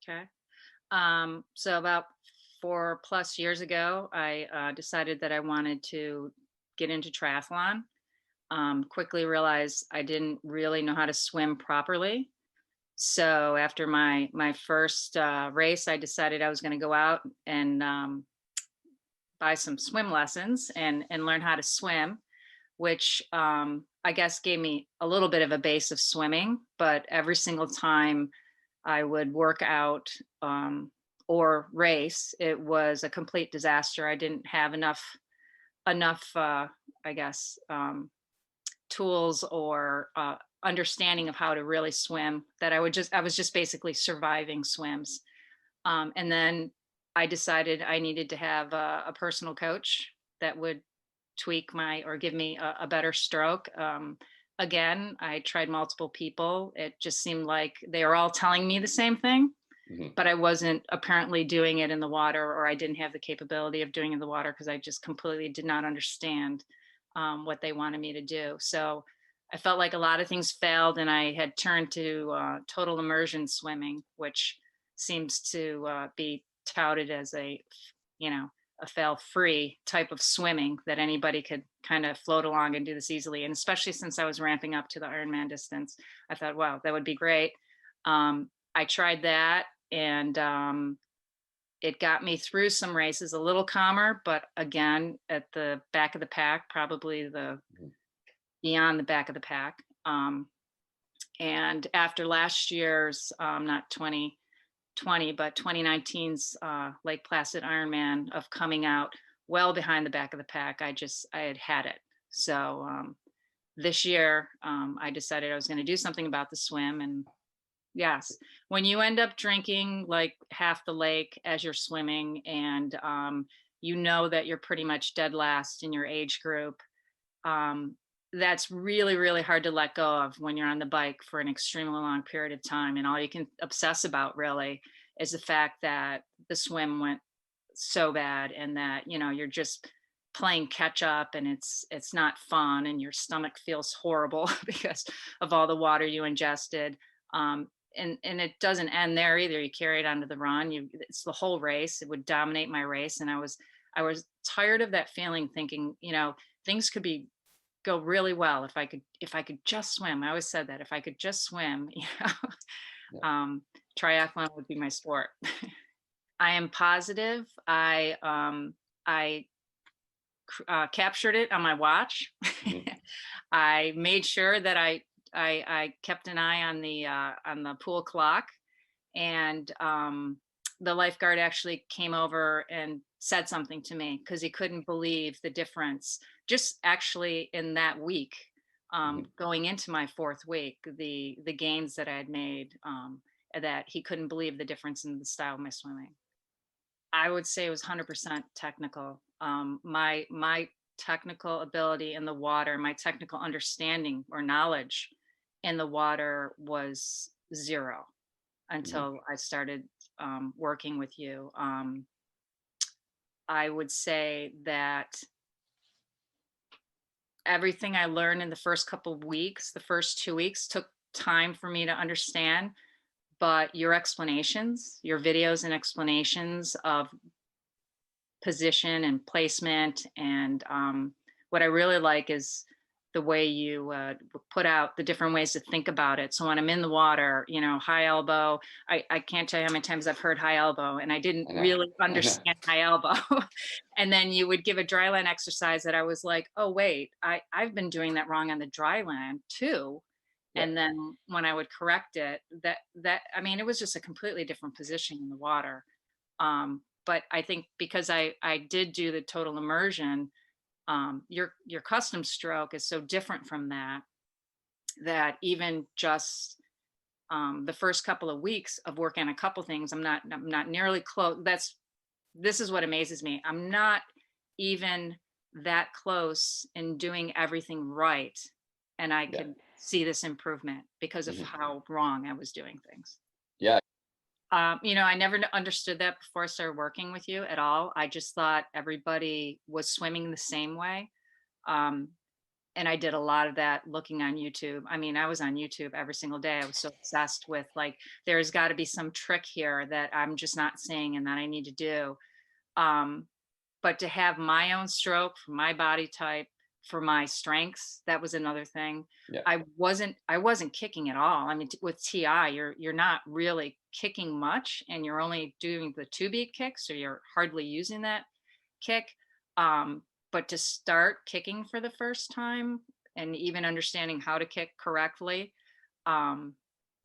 Okay. So about 4+ years ago, I decided that I wanted to get into triathlon. Quickly realized I didn't really know how to swim properly. So after my first race, I decided I was going to go out and buy some swim lessons and learn how to swim, which I guess gave me a little bit of a base of swimming. But every single time I would work out or race, it was a complete disaster. I didn't have enough, I guess, tools or understanding of how to really swim. That I was just basically surviving swims. And then I decided I needed to have a personal coach that would tweak my or give me a better stroke. Again, I tried multiple people. It just seemed like they were all telling me the same thing, Hmm. but I wasn't apparently doing it in the water, or I didn't have the capability of doing it in the water because I just completely did not understand what they wanted me to do. So I felt like a lot of things failed, and I had turned to total immersion swimming, which seems to be touted as a fail free type of swimming that anybody could kind of float along and do this easily. And especially since I was ramping up to the Ironman distance, I thought, wow, that would be great. I tried that, and it got me through some races a little calmer, but again, at the back of the pack, probably the beyond the back of the pack. And after last year's, not 2020, but 2019's Lake Placid Ironman of coming out well behind the back of the pack, I had had it. So this year, I decided I was going to do something about the swim. And yes, when you end up drinking like half the lake as you're swimming, and you know that you're pretty much dead last in your age group, um, that's really, really hard to let go of when you're on the bike for an extremely long period of time. And all you can obsess about really is the fact that the swim went so bad, and that, you're just playing catch up, and it's not fun, and your stomach feels horrible because of all the water you ingested. And it doesn't end there either. You carry it onto the run. It's the whole race. It would dominate my race. And I was tired of that feeling, thinking, things could be go really well if I could just swim. I always said that if I could just swim, Yeah. triathlon would be my sport. I am positive. I captured it on my watch. Mhm. I made sure that I kept an eye on the pool clock, and the lifeguard actually came over and said something to me because he couldn't believe the difference. Just actually in that week, Mhm. going into my fourth week, the gains that I had made, that he couldn't believe the difference in the style of my swimming. I would say it was 100% technical. My technical ability in the water, my technical understanding or knowledge in the water was zero Mhm. until I started working with you. I would say that everything I learned in the first couple of weeks, the first 2 weeks, took time for me to understand. But your explanations, your videos and explanations of position and placement, and what I really like is the way you put out the different ways to think about it. So when I'm in the water, high elbow, I can't tell you how many times I've heard high elbow and I didn't I know. really I know. understand high elbow. And then you would give a dry land exercise that I was like, oh wait, I've been doing that wrong on the dry land too. Yeah. And then when I would correct it, that I mean, it was just a completely different position in the water. But I think because I did do the total immersion, your custom stroke is so different from that, that even just the first couple of weeks of working on a couple things, I'm not nearly close. This is what amazes me. I'm not even that close in doing everything right, and I Yeah. could see this improvement because of Mhm. how wrong I was doing things. Yeah. I never understood that before I started working with you at all. I just thought everybody was swimming the same way. Um, And I did a lot of that looking on YouTube. I mean, I was on YouTube every single day. I was so obsessed with like, there's got to be some trick here that I'm just not seeing and that I need to do. Um, but to have my own stroke for my body type, for my strengths, that was another thing. Yeah. I wasn't kicking at all. I mean, with TI, you're not really kicking much, and you're only doing the 2 beat kick, so you're hardly using that kick. But to start kicking for the first time and even understanding how to kick correctly, um,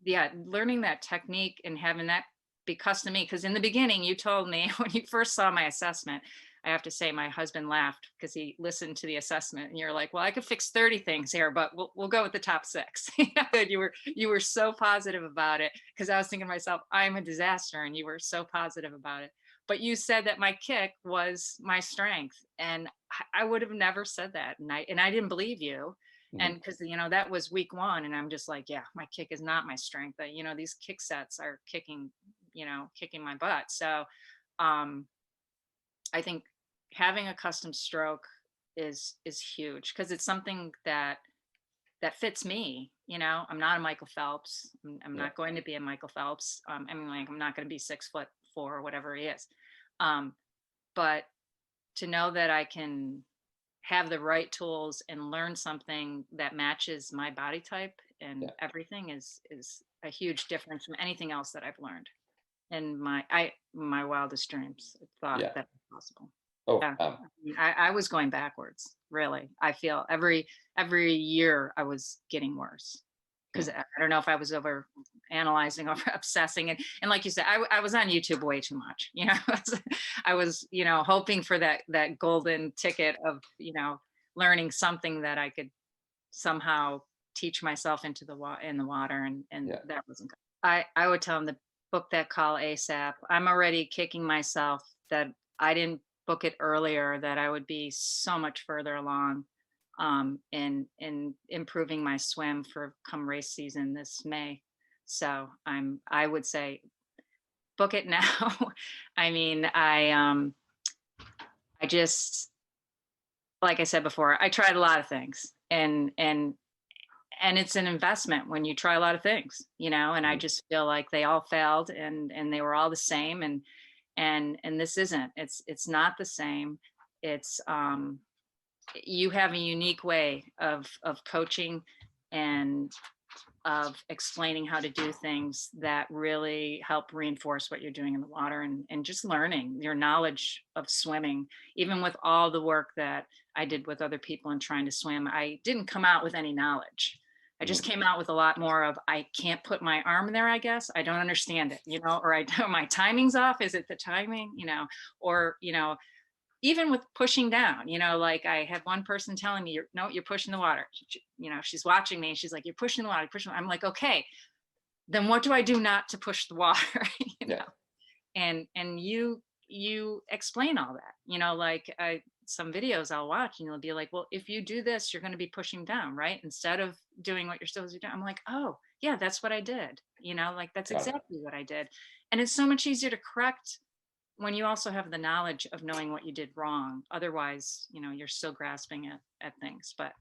yeah, learning that technique and having that be custom me. Because in the beginning, you told me when you first saw my assessment, I have to say my husband laughed because he listened to the assessment, and you're like, "Well, I could fix 30 things here, but we'll go with the top 6." You were so positive about it because I was thinking to myself, "I'm a disaster," and you were so positive about it. But you said that my kick was my strength, and I would have never said that, and I didn't believe you, Mhm. and because that was week 1, and I'm just like, yeah, my kick is not my strength. But these kick sets are kicking my butt. So um I think having a custom stroke is huge because it's something that fits me. I'm not a Michael Phelps. I'm Yeah. not going to be a Michael Phelps. I mean, like, I'm not going to be 6'4" or whatever he is. um but to know that I can have the right tools and learn something that matches my body type and Yeah. everything is a huge difference from anything else that I've learned in my wildest dreams. Thought Yeah. that was possible. Oh, Yeah. I was going backwards, really. I feel every year I was getting worse because mm, I don't know if I was over analyzing, over obsessing, and like you said, I was on YouTube way too much. I was hoping for that golden ticket of learning something that I could somehow teach myself in the water, and yeah. that wasn't good. I would tell him to book that call ASAP. I'm already kicking myself that I didn't book it earlier, that I would be so much further along in improving my swim for come race season this May. So I would say book it now. I mean, I just, like I said before, I tried a lot of things, and it's an investment when you try a lot of things, and I Mhm. just feel like they all failed, and they were all the same, and this isn't. It's not the same. It's You have a unique way of coaching and of explaining how to do things that really help reinforce what you're doing in the water, and just learning your knowledge of swimming. Even with all the work that I did with other people and trying to swim, I didn't come out with any knowledge. I just Mhm. came out with a lot more of, I can't put my arm there, I guess. I don't understand it, or I know my timing's off. Is it the timing? Or even with pushing down, like I had one person telling me, no, you're pushing the water. She's watching me and she's like, you're pushing the water, pushing. I'm like, okay, then what do I do not to push the water? you Yeah. know, and you explain all that, like some videos I'll watch, and you'll be like, well, if you do this, you're going to be pushing down, right? Instead of doing what you're supposed to do. I'm like, oh yeah, that's what I did. Like that's Got it. exactly what I did. And it's so much easier to correct when you also have the knowledge of knowing what you did wrong. Otherwise, you're still grasping at things. But